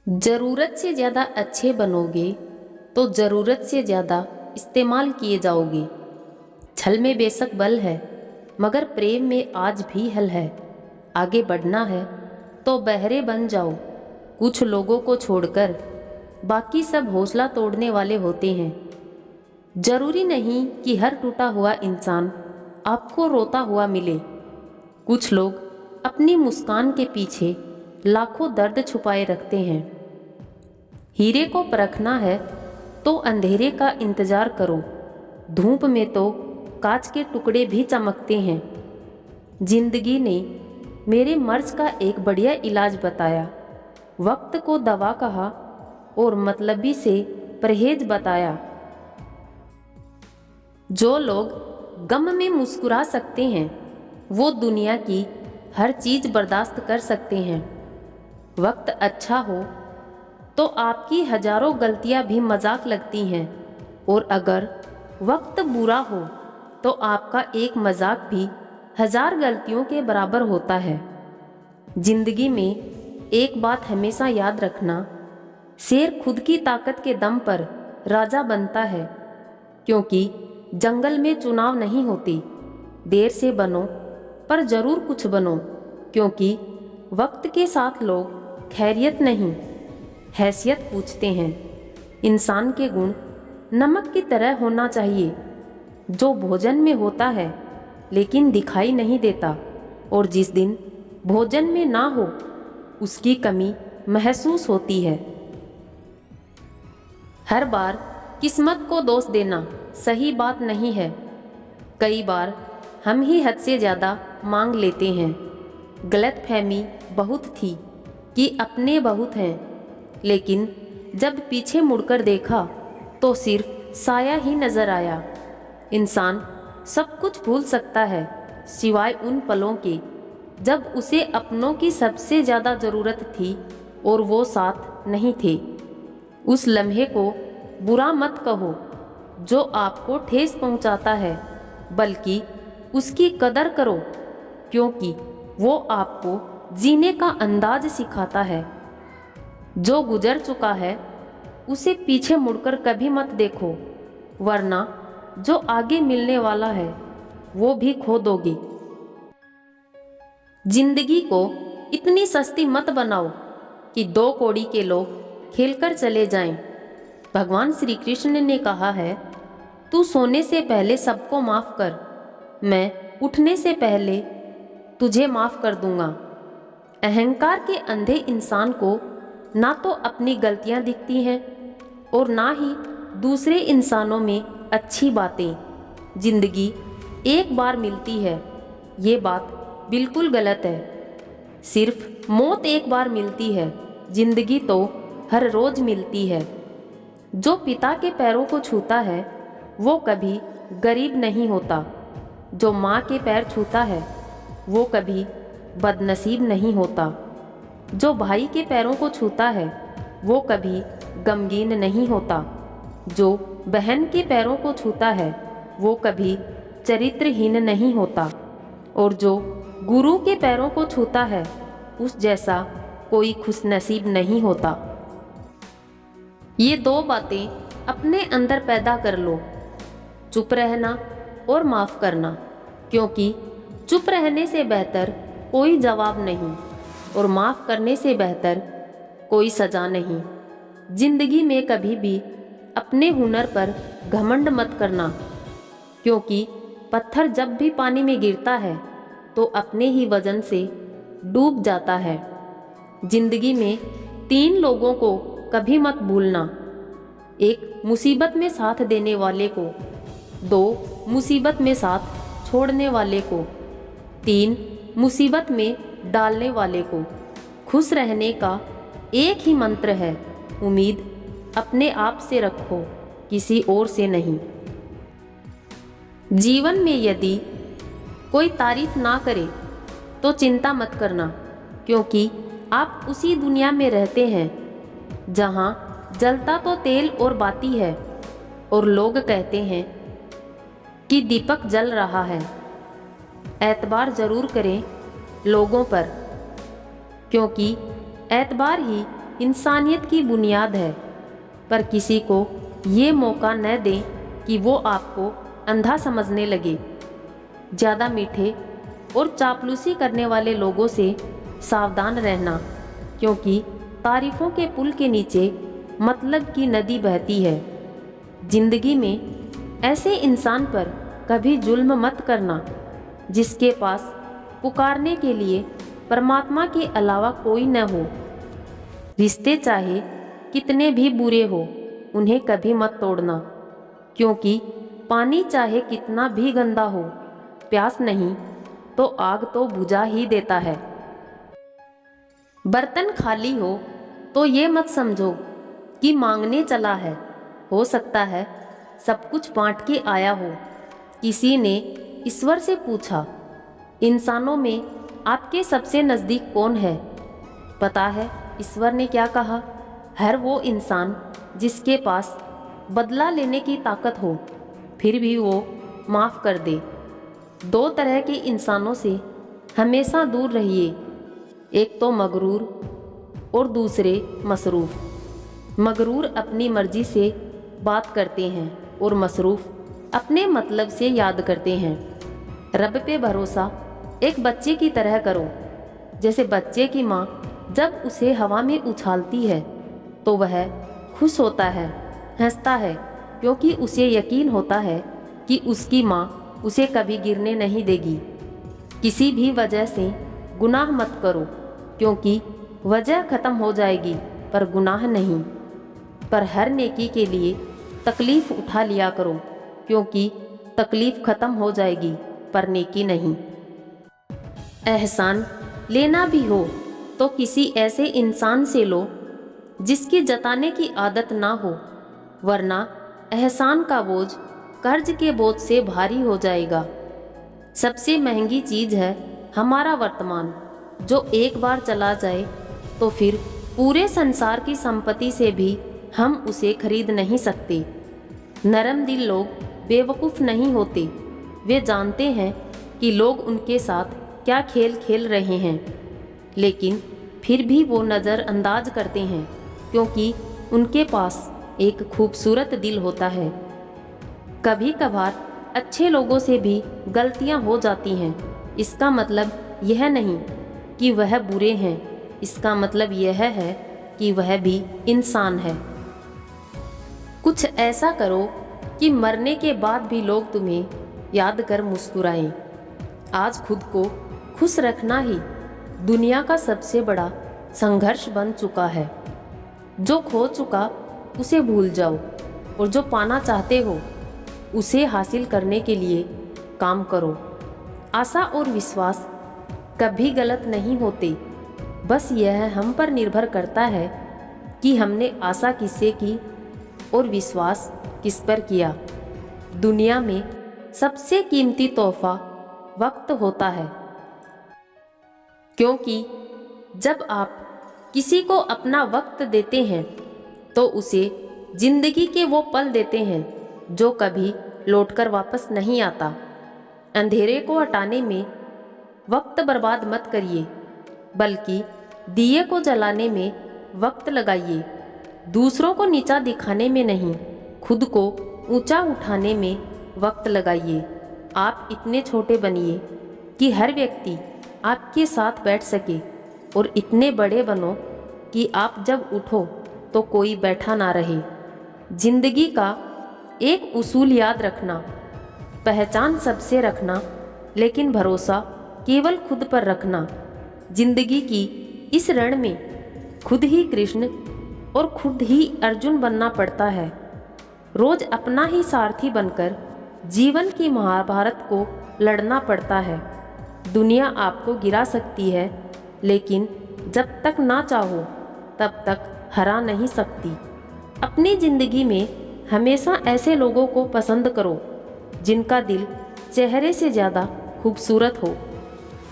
ज़रूरत से ज़्यादा अच्छे बनोगे तो ज़रूरत से ज़्यादा इस्तेमाल किए जाओगे। छल में बेशक बल है, मगर प्रेम में आज भी हल है। आगे बढ़ना है तो बहरे बन जाओ। कुछ लोगों को छोड़कर बाकी सब हौसला तोड़ने वाले होते हैं। ज़रूरी नहीं कि हर टूटा हुआ इंसान आपको रोता हुआ मिले। कुछ लोग अपनी मुस्कान के पीछे लाखों दर्द छुपाए रखते हैं। हीरे को परखना है तो अंधेरे का इंतजार करो। धूप में तो कांच के टुकड़े भी चमकते हैं। जिंदगी ने मेरे मर्ज का एक बढ़िया इलाज बताया। वक्त को दवा कहा और मतलबी से परहेज बताया। जो लोग गम में मुस्कुरा सकते हैं वो दुनिया की हर चीज़ बर्दाश्त कर सकते हैं। वक्त अच्छा हो तो आपकी हजारों गलतियां भी मजाक लगती हैं, और अगर वक्त बुरा हो तो आपका एक मजाक भी हजार गलतियों के बराबर होता है। जिंदगी में एक बात हमेशा याद रखना, शेर खुद की ताकत के दम पर राजा बनता है। क्योंकि जंगल में चुनाव नहीं होती। देर से बनो पर जरूर कुछ बनो, क्योंकि वक्त के साथ लोग खैरियत नहीं हैसियत पूछते हैं। इंसान के गुण नमक की तरह होना चाहिए, जो भोजन में होता है लेकिन दिखाई नहीं देता, और जिस दिन भोजन में ना हो उसकी कमी महसूस होती है। हर बार किस्मत को दोष देना सही बात नहीं है। कई बार हम ही हद से ज़्यादा मांग लेते हैं। गलतफहमी बहुत थी कि अपने बहुत हैं, लेकिन जब पीछे मुड़कर देखा तो सिर्फ साया ही नजर आया। इंसान सब कुछ भूल सकता है सिवाय उन पलों के जब उसे अपनों की सबसे ज़्यादा ज़रूरत थी और वो साथ नहीं थे। उस लम्हे को बुरा मत कहो जो आपको ठेस पहुंचाता है, बल्कि उसकी कदर करो, क्योंकि वो आपको जीने का अंदाज सिखाता है। जो गुजर चुका है उसे पीछे मुड़कर कभी मत देखो, वरना जो आगे मिलने वाला है वो भी खो दोगे। जिंदगी को इतनी सस्ती मत बनाओ कि दो कौड़ी के लोग खेलकर चले जाएं। भगवान श्री कृष्ण ने कहा है, तू सोने से पहले सबको माफ कर, मैं उठने से पहले तुझे माफ कर दूंगा। अहंकार के अंधे इंसान को ना तो अपनी गलतियां दिखती हैं और ना ही दूसरे इंसानों में अच्छी बातें। जिंदगी एक बार मिलती है, ये बात बिल्कुल गलत है। सिर्फ मौत एक बार मिलती है, जिंदगी तो हर रोज मिलती है। जो पिता के पैरों को छूता है वो कभी गरीब नहीं होता। जो माँ के पैर छूता है वो कभी बदनसीब नहीं होता। जो भाई के पैरों को छूता है वो कभी गमगीन नहीं होता। जो बहन के पैरों को छूता है वो कभी चरित्रहीन नहीं होता। और जो गुरु के पैरों को छूता है उस जैसा कोई खुशनसीब नहीं होता। ये दो बातें अपने अंदर पैदा कर लो, चुप रहना और माफ़ करना, क्योंकि चुप रहने से बेहतर कोई जवाब नहीं और माफ़ करने से बेहतर कोई सज़ा नहीं। जिंदगी में कभी भी अपने हुनर पर घमंड मत करना, क्योंकि पत्थर जब भी पानी में गिरता है तो अपने ही वजन से डूब जाता है। जिंदगी में तीन लोगों को कभी मत भूलना, एक मुसीबत में साथ देने वाले को, दो मुसीबत में साथ छोड़ने वाले को, तीन मुसीबत में डालने वाले को। खुश रहने का एक ही मंत्र है, उम्मीद अपने आप से रखो, किसी और से नहीं। जीवन में यदि कोई तारीफ ना करे तो चिंता मत करना, क्योंकि आप उसी दुनिया में रहते हैं जहां जलता तो तेल और बाती है और लोग कहते हैं कि दीपक जल रहा है। एतबार जरूर करें लोगों पर, क्योंकि एतबार ही इंसानियत की बुनियाद है, पर किसी को ये मौका न दें कि वो आपको अंधा समझने लगे। ज़्यादा मीठे और चापलूसी करने वाले लोगों से सावधान रहना, क्योंकि तारीफ़ों के पुल के नीचे मतलब की नदी बहती है। जिंदगी में ऐसे इंसान पर कभी जुल्म मत करना जिसके पास पुकारने के लिए परमात्मा के अलावा कोई न हो। रिश्ते चाहे कितने भी बुरे हो, उन्हें कभी मत तोड़ना, क्योंकि पानी चाहे कितना भी गंदा हो, प्यास नहीं तो आग तो बुझा ही देता है। बर्तन खाली हो तो ये मत समझो कि मांगने चला है। हो सकता है सब कुछ बांट के आया हो। किसी ने ईश्वर से पूछा, इंसानों में आपके सबसे नज़दीक कौन है? पता है ईश्वर ने क्या कहा? हर वो इंसान जिसके पास बदला लेने की ताकत हो, फिर भी वो माफ़ कर दे। दो तरह के इंसानों से हमेशा दूर रहिए, एक तो मगरूर और दूसरे मसरूफ़। मगरूर अपनी मर्जी से बात करते हैं और मसरूफ़ अपने मतलब से याद करते हैं। रब पे भरोसा एक बच्चे की तरह करो। जैसे बच्चे की माँ जब उसे हवा में उछालती है तो वह खुश होता है, हंसता है, क्योंकि उसे यकीन होता है कि उसकी माँ उसे कभी गिरने नहीं देगी। किसी भी वजह से गुनाह मत करो, क्योंकि वजह ख़त्म हो जाएगी पर गुनाह नहीं। पर हर नेकी के लिए तकलीफ़ उठा लिया करो, क्योंकि तकलीफ़ ख़त्म हो जाएगी पर नेकी नहीं। एहसान लेना भी हो तो किसी ऐसे इंसान से लो जिसकी जताने की आदत ना हो, वरना एहसान का बोझ कर्ज के बोझ से भारी हो जाएगा। सबसे महंगी चीज़ है हमारा वर्तमान, जो एक बार चला जाए तो फिर पूरे संसार की संपत्ति से भी हम उसे खरीद नहीं सकते। नरम दिल लोग बेवकूफ़ नहीं होते, वे जानते हैं कि लोग उनके साथ क्या खेल खेल रहे हैं, लेकिन फिर भी वो नज़रअंदाज करते हैं, क्योंकि उनके पास एक खूबसूरत दिल होता है। कभी कभार अच्छे लोगों से भी गलतियां हो जाती हैं। इसका मतलब यह नहीं कि वह बुरे हैं, इसका मतलब यह है कि वह भी इंसान है। कुछ ऐसा करो कि मरने के बाद भी लोग तुम्हें याद कर मुस्कुराएं। आज खुद को खुश रखना ही दुनिया का सबसे बड़ा संघर्ष बन चुका है। जो खो चुका उसे भूल जाओ, और जो पाना चाहते हो उसे हासिल करने के लिए काम करो। आशा और विश्वास कभी गलत नहीं होते, बस यह हम पर निर्भर करता है कि हमने आशा किससे की और विश्वास किस पर किया। दुनिया में सबसे कीमती तोहफा वक्त होता है, क्योंकि जब आप किसी को अपना वक्त देते हैं तो उसे जिंदगी के वो पल देते हैं जो कभी लौटकर वापस नहीं आता। अंधेरे को हटाने में वक्त बर्बाद मत करिए, बल्कि दिए को जलाने में वक्त लगाइए। दूसरों को नीचा दिखाने में नहीं, खुद को ऊंचा उठाने में वक्त लगाइए। आप इतने छोटे बनिए कि हर व्यक्ति आपके साथ बैठ सके, और इतने बड़े बनो कि आप जब उठो तो कोई बैठा ना रहे। जिंदगी का एक उसूल याद रखना, पहचान सबसे रखना, लेकिन भरोसा केवल खुद पर रखना। जिंदगी की इस रण में खुद ही कृष्ण और खुद ही अर्जुन बनना पड़ता है। रोज अपना ही सारथी बनकर जीवन की महाभारत को लड़ना पड़ता है। दुनिया आपको गिरा सकती है, लेकिन जब तक ना चाहो तब तक हरा नहीं सकती। अपनी ज़िंदगी में हमेशा ऐसे लोगों को पसंद करो जिनका दिल चेहरे से ज़्यादा खूबसूरत हो।